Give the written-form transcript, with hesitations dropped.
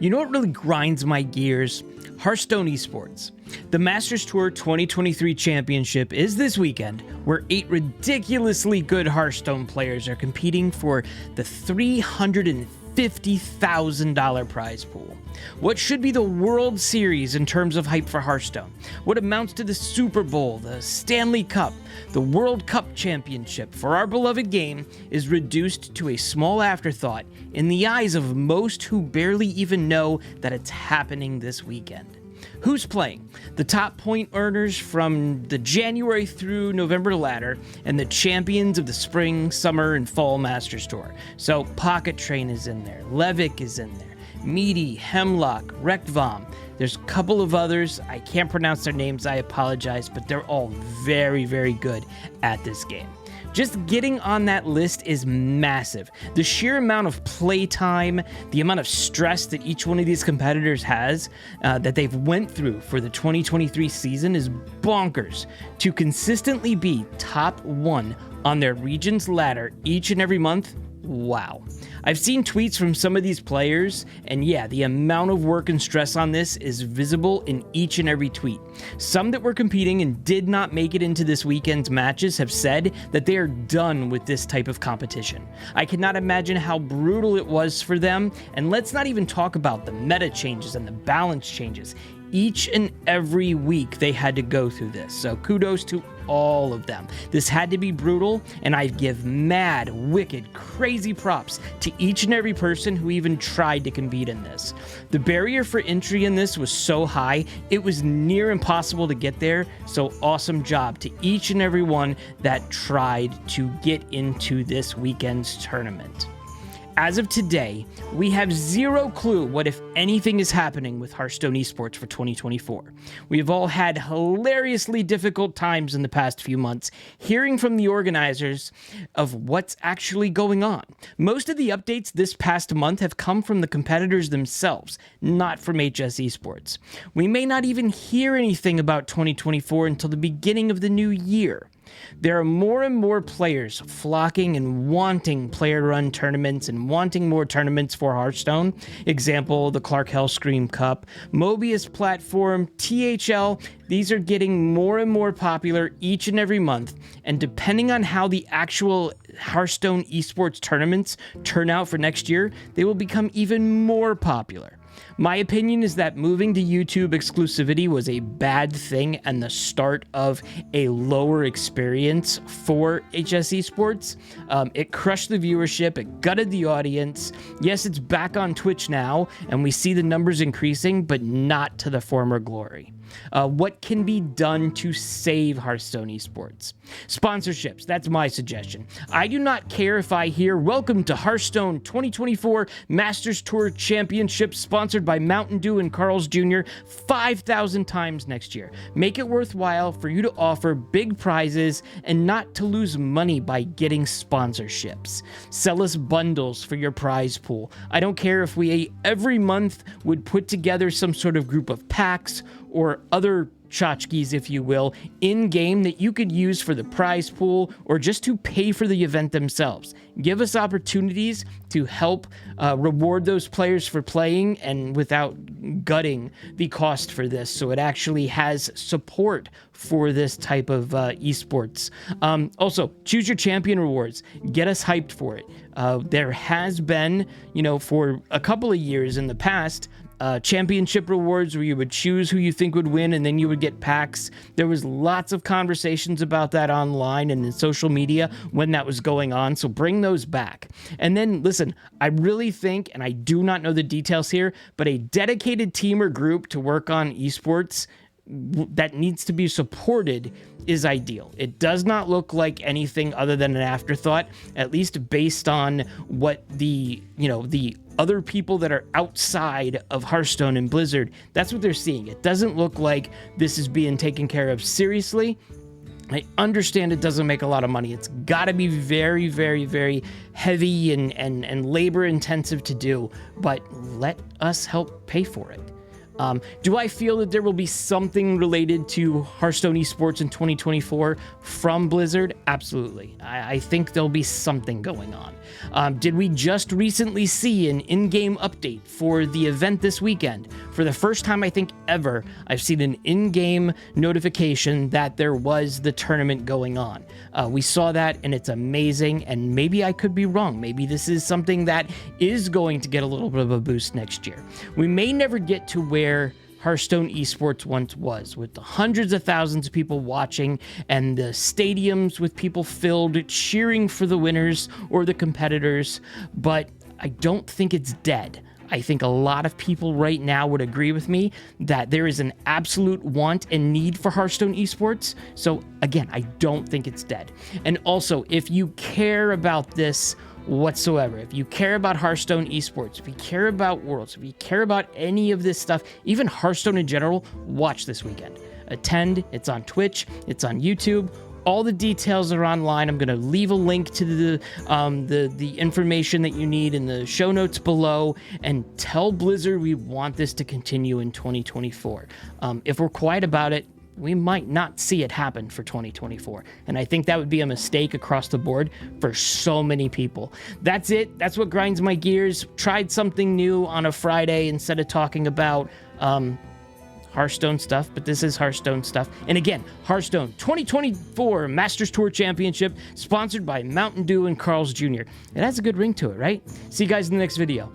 You know what really grinds my gears? Hearthstone Esports. The Masters Tour 2023 Championship is this weekend, where 8 ridiculously good Hearthstone players are competing for the $350,000 prize pool. What should be the World Series in terms of hype for Hearthstone, what amounts to the Super Bowl, the Stanley Cup, the World Cup Championship for our beloved game is reduced to a small afterthought in the eyes of most who barely even know that it's happening this weekend. Who's playing? The top point earners from the January through November ladder and the champions of the spring, summer, and fall Masters Tour. So Pocket Train is in there, Levick is in there, Meaty, Hemlock, Rekvam. There's a couple of others. I can't pronounce their names, I apologize, but they're all very, very good at this game. Just getting on that list is massive. The sheer amount of playtime, the amount of stress that each one of these competitors has, that they've went through for the 2023 season is bonkers. To consistently be top 1 on their region's ladder each and every month, wow. I've seen tweets from some of these players, and yeah, the amount of work and stress on this is visible in each and every tweet. Some that were competing and did not make it into this weekend's matches have said that they are done with this type of competition. I cannot imagine how brutal it was for them, and let's not even talk about the meta changes and the balance changes. Each and every week they had to go through this, so kudos to all of them. This had to be brutal, and I give mad, wicked, crazy props to each and every person who even tried to compete in this. The barrier for entry in this was so high, it was near impossible to get there, so awesome job to each and every one that tried to get into this weekend's tournament. As of today, we have zero clue what, if anything, is happening with Hearthstone Esports for 2024. We have all had hilariously difficult times in the past few months hearing from the organizers of what's actually going on. Most of the updates this past month have come from the competitors themselves, not from HS Esports. We may not even hear anything about 2024 until the beginning of the new year. There are more and more players flocking and wanting player-run tournaments and wanting more tournaments for Hearthstone. Example, the Clark Hellscream Cup, Mobius Platform, THL. These are getting more and more popular each and every month, and depending on how the actual Hearthstone Esports tournaments turn out for next year, they will become even more popular. My opinion is that moving to YouTube exclusivity was a bad thing and the start of a lower experience for HS Esports. It crushed the viewership, it gutted the audience. Yes, it's back on Twitch now, and we see the numbers increasing, but not to the former glory. What can be done to save Hearthstone Esports? Sponsorships, that's my suggestion. I do not care if I hear "Welcome to Hearthstone 2024 Masters Tour Championship sponsored by Mountain Dew and Carl's Jr. 5,000 times next year. Make it worthwhile for you to offer big prizes and not to lose money by getting sponsorships. Sell us bundles for your prize pool. I don't care if we every month would put together some sort of group of packs or other tchotchkes, if you will, in-game that you could use for the prize pool or just to pay for the event themselves. Give us opportunities to help reward those players for playing and without gutting the cost for this, so it actually has support for this type of esports. Also, choose your champion rewards. Get us hyped for it. There has been, for a couple of years in the past, championship rewards where you would choose who you think would win and then you would get packs. There was lots of conversations about that online and in social media when that was going on, so bring those back. And then listen, I really think, and I do not know the details here, but a dedicated team or group to work on esports that needs to be supported is ideal. It does not look like anything other than an afterthought, at least based on what the other people that are outside of Hearthstone and Blizzard, that's what they're seeing. It doesn't look like this is being taken care of seriously. I understand it doesn't make a lot of money. It's got to be very, very, very heavy and labor intensive to do, but let us help pay for it. Do I feel that there will be something related to Hearthstone Esports in 2024 from Blizzard? Absolutely. I think there'll be something going on. Did we just recently see an in-game update for the event this weekend? For the first time, I think ever, I've seen an in-game notification that there was the tournament going on. We saw that, and it's amazing, and maybe I could be wrong. Maybe this is something that is going to get a little bit of a boost next year. We may never get to where Hearthstone Esports once was, with the hundreds of thousands of people watching and the stadiums with people filled cheering for the winners or the competitors, but I don't think it's dead. I think a lot of people right now would agree with me that there is an absolute want and need for Hearthstone Esports. So again, I don't think it's dead. And also, if you care about this whatsoever, if you care about Hearthstone Esports, if you care about Worlds, if you care about any of this stuff, even Hearthstone in general, watch this weekend. Attend. It's on Twitch. It's on YouTube. All the details are online. I'm going to leave a link to the information that you need in the show notes below, and tell Blizzard we want this to continue in 2024. If we're quiet about it, we might not see it happen for 2024. And I think that would be a mistake across the board for so many people. That's it. That's what grinds my gears. Tried something new on a Friday instead of talking about Hearthstone stuff, but this is Hearthstone stuff. And again, Hearthstone 2024 Masters Tour Championship, sponsored by Mountain Dew and Carl's Jr. It has a good ring to it, right? See you guys in the next video.